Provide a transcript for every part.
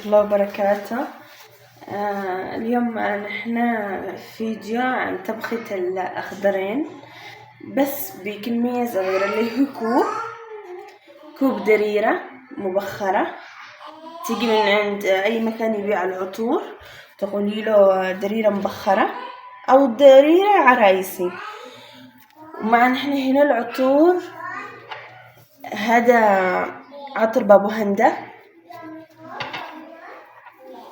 الله وبركاته. اليوم نحن فيديو عن طبخة الأخضرين بس بكمية صغيرة، اللي هو كوب دريرة مبخرة. تيجي من عند أي مكان يبيع العطور تقولي له دريرة مبخرة أو دريرة عرايسي. ومع نحن هنا العطور، هذا عطر بابو هندة،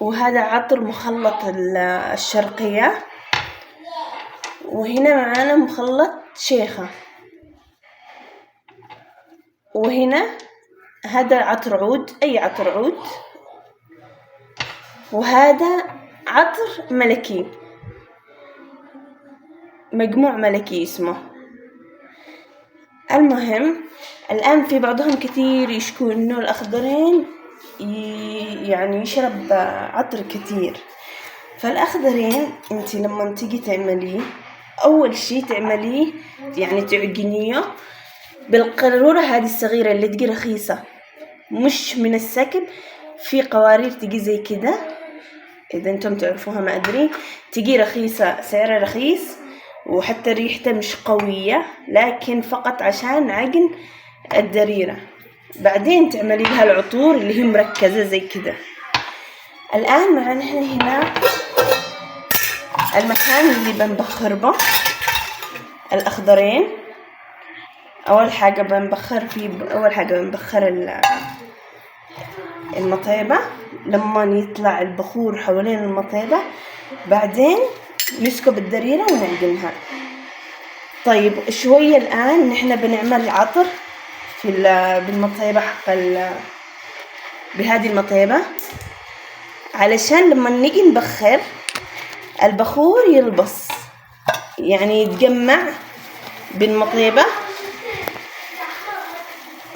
وهذا عطر مخلط الشرقية، وهنا معانا مخلط شيخة، وهنا هذا عطر عود، أي عطر عود، وهذا عطر ملكي، مجموع ملكي اسمه. المهم الآن في بعضهم كثير يشكو إنه الأخضرين يعني يشرب عطر كثير. فالأخضرين انتي لما تيجي تعمليه، أول شي تعمليه يعني تعجنيه بالقارورة هذه الصغيرة اللي تجي رخيصة، مش من السكب. في قوارير تجي زي كده، إذا انتم تعرفوها ما أدري، تجي رخيصة، سعرها رخيص، وحتى ريحتها مش قوية، لكن فقط عشان عجن الدريرة. بعدين تعملي لها العطور اللي هي مركزة زي كده. الآن معنا هنا المكان اللي بنبخر به الأخضرين. أول حاجة بنبخر المطيبة لما يطلع البخور حوالين المطيبة، بعدين نسكب الدريرة ونعجنها. طيب شوية الآن نحن بنعمل عطر بالمطيبة بهذه المطيبة، علشان لما نيجي نبخر البخور يلبس، يعني يتجمع بالمطيبة.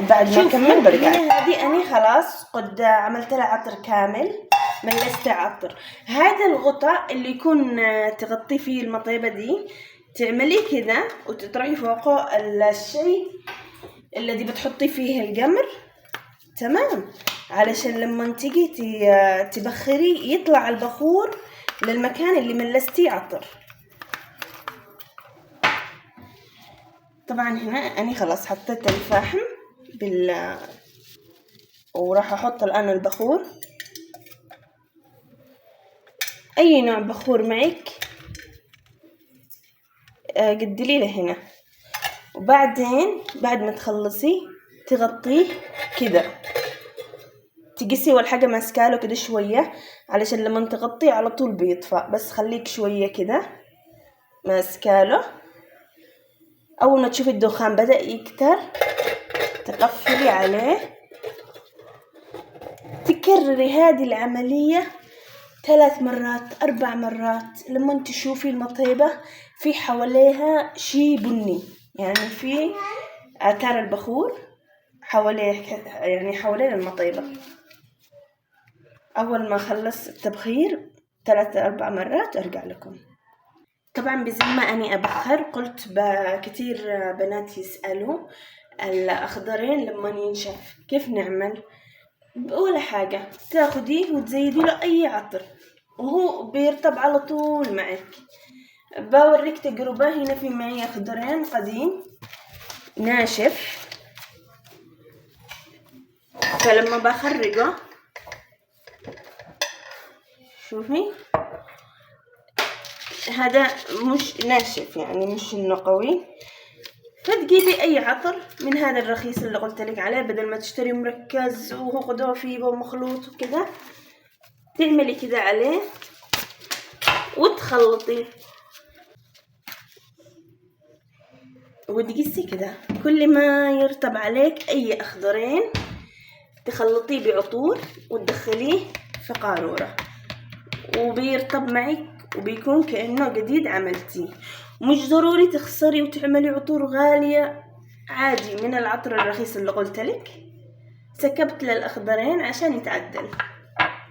بعد ما نكمل برجع. هذه أنا خلاص قد عملت لها عطر كامل، ملست عطر. هذا الغطاء اللي يكون تغطي فيه المطيبة دي، تعمليه كذا وتطرحي فوقه الشيء الذي بتحطي فيه الجمر، تمام، علشان لما تيجي تبخري يطلع البخور للمكان اللي ملستيه عطر. طبعا هنا أنا خلاص حطيت الفحم وراح أحط الآن البخور، أي نوع بخور معك قدلي له هنا. وبعدين بعد ما تخلصي تغطيه كده، تقسي أول حاجة ماسكاله كده شوية، علشان لما تغطيه على طول بيطفى، بس خليك شوية كده ماسكاله. أول ما تشوفي الدخان بدأ يكتر تقفلي عليه. تكرري هذه العملية 3 مرات 4 مرات، لما تشوفي المطيبة في حواليها شي بني، يعني في آثار البخور حوالين المطيبة. أول ما خلص التبخير 3 4 مرات أرجع لكم. طبعا بزي ما أني أبخر، قلت كتير بنات يسألوا الأخضرين لما ينشف كيف نعمل. ولا حاجة، تاخديه وتزيدي له أي عطر وهو بيرطب على طول معك. بوريك تجربة. هنا في معي أخضرين قديم ناشف، فلما بخرجه شوفي هذا مش ناشف، يعني مش إنه قوي. فتجيبي أي عطر من هذا الرخيص اللي قلت لك عليه، بدل ما تشتري مركز وهو قضافي ومخلوط وكذا، تعملي كذا عليه وتخلطي وتقسي كذا. كل ما يرطب عليك أي أخضرين تخلطيه بعطور وتدخليه في قارورة، وبيرطب معك وبيكون كأنه جديد عملتيه. مش ضروري تخسري وتعملي عطور غالية، عادي من العطر الرخيص اللي قلت لك سكبت للأخضرين عشان يتعدل،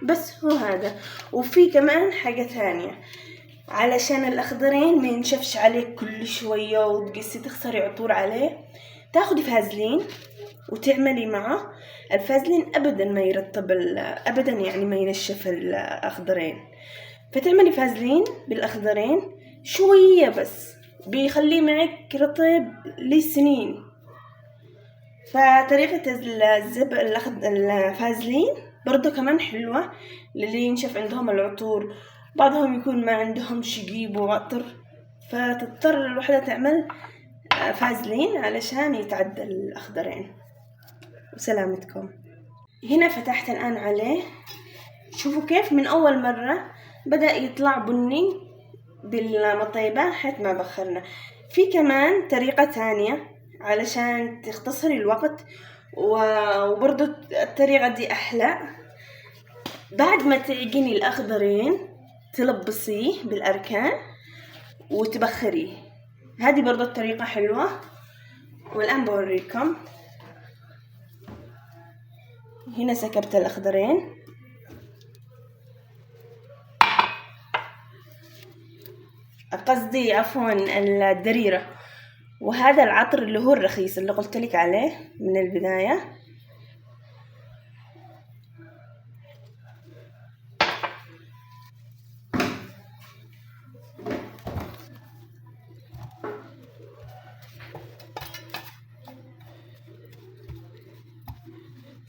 بس هو هذا. وفي كمان حاجة ثانية، علشان الأخضرين ما ينشفش عليك كل شوية وتقسي تخسري عطور عليه، تاخدي فازلين وتعملي معه الفازلين أبدا ما يرطب أبدا، يعني ما ينشف الأخضرين. فتعملي فازلين بالأخضرين شوية بس، بيخليه معك رطب لسنين. فطريقة الفازلين برضو كمان حلوة للي ينشف عندهم العطور، بعضهم يكون ما عندهم شقيب وعطر، فتضطر الوحدة تعمل فازلين علشان يتعدى الأخضرين. وسلامتكم. هنا فتحت الآن عليه، شوفوا كيف من أول مرة بدأ يطلع بني بالمطيبة حيث ما بخرنا. في كمان طريقة تانية علشان تختصري الوقت، وبرضو الطريقة دي أحلى. بعد ما تعجني الأخضرين تلبسيه بالأركان وتبخريه، هذه برضو الطريقة حلوة. والآن بوريكم. هنا سكبت الأخضرين، قصدي عفوا الدريرة، وهذا العطر اللي هو الرخيص اللي قلت لك عليه من البداية.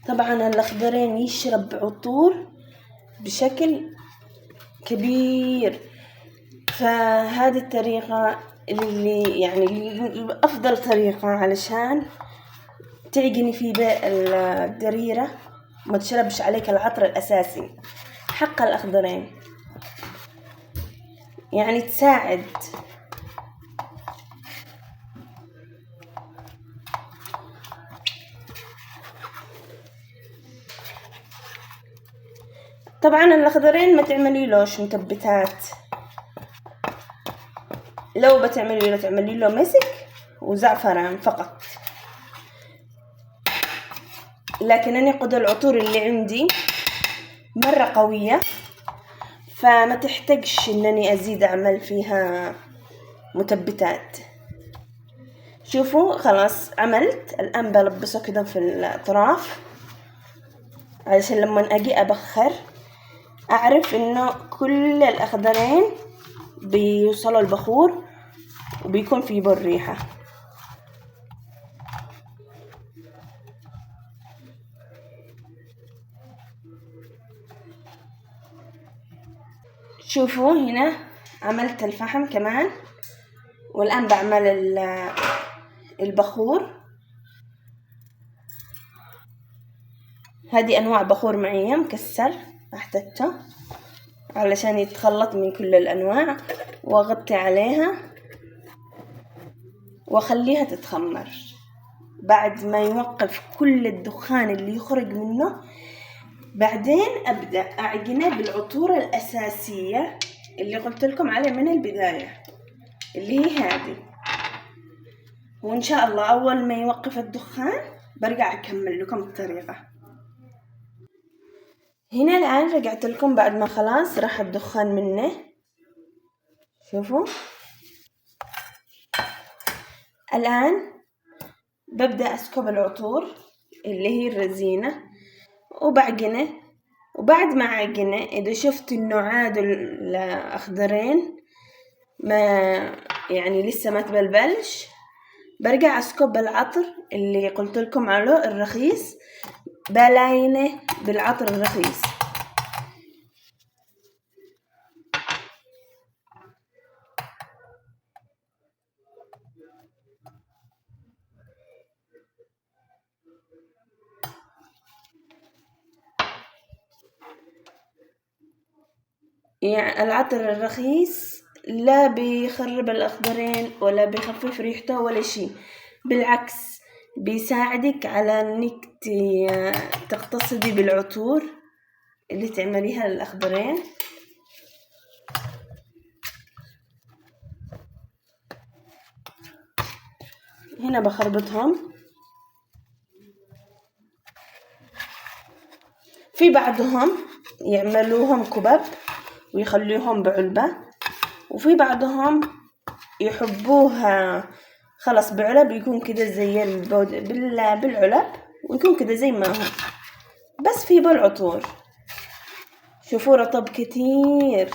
طبعا الأخضرين يشرب عطور بشكل كبير، فهذه الطريقة اللي يعني أفضل طريقة علشان تعجني في الدريرة ما تشربش عليك العطر الأساسي حق الأخضرين، يعني تساعد. طبعا الأخضرين ما تعملي لوش مثبتات، لو بتعملي له تعملي له مسك وزعفران فقط. لكن أنا قد العطور اللي عندي مرة قوية، فما تحتاجش إنني أزيد أعمل فيها مثبتات. شوفوا خلاص عملت. الآن بلبسه كده في الأطراف علشان لما أجي أبخر أعرف إنه كل الأخضرين بيوصلوا البخور وبيكون في بر ريحة. شوفوا هنا عملت الفحم كمان، والآن بعمل البخور. هذه أنواع بخور معي مكسر، احتجته علشان يتخلط من كل الأنواع، وأغطي عليها وأخليها تتخمر. بعد ما يوقف كل الدخان اللي يخرج منه، بعدين أبدأ أعجنه بالعطور الأساسية اللي قلت لكم عليه من البداية، اللي هي هذه. وإن شاء الله أول ما يوقف الدخان برجع أكمل لكم الطريقة. هنا الآن رجعت لكم بعد ما خلاص راح الدخان منه. شوفوا الآن ببدأ أسكب العطور اللي هي الرزينة وبعجنه. وبعد ما عجنه إذا شفت إنه عاد الأخضرين ما يعني لسه ما تبلبلش، برجع أسكب العطر اللي قلت لكم عليه الرخيص، بلاينه بالعطر الرخيص. يعني العطر الرخيص لا بيخرب الأخضرين ولا بيخفف ريحته ولا شيء، بالعكس بيساعدك على انك تقتصدي بالعطور اللي تعمليها للأخضرين. هنا بخربطهم. في بعضهم يعملوهم كبب ويخليهم بعلبة، وفي بعضهم يحبوها خلاص بعلب، يكون كده زي بالعلب ويكون كده زي ما هو، بس في بالعطور. شوفوا رطب كتير.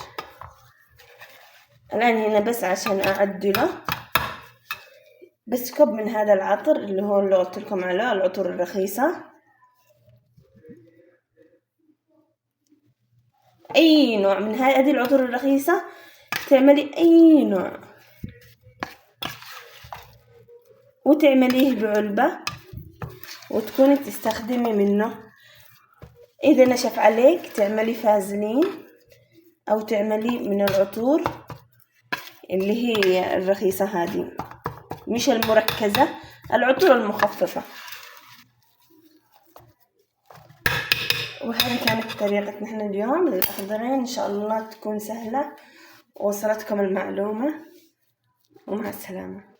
الآن هنا بس عشان أعدله، بس كب من هذا العطر اللي هو اللي قلت لكم عليه، العطور الرخيصة، أي نوع من هذه العطور الرخيصة تعملي أي نوع وتعمليه بعلبة وتكوني تستخدمي منه. إذا نشف عليك تعملي فازلين أو تعملي من العطور اللي هي الرخيصة هذه، مش المركزة، العطور المخففة. وهذه كانت طريقتنا احنا اليوم للأخضرين. إن شاء الله تكون سهلة ووصلتكم المعلومة، ومع السلامة.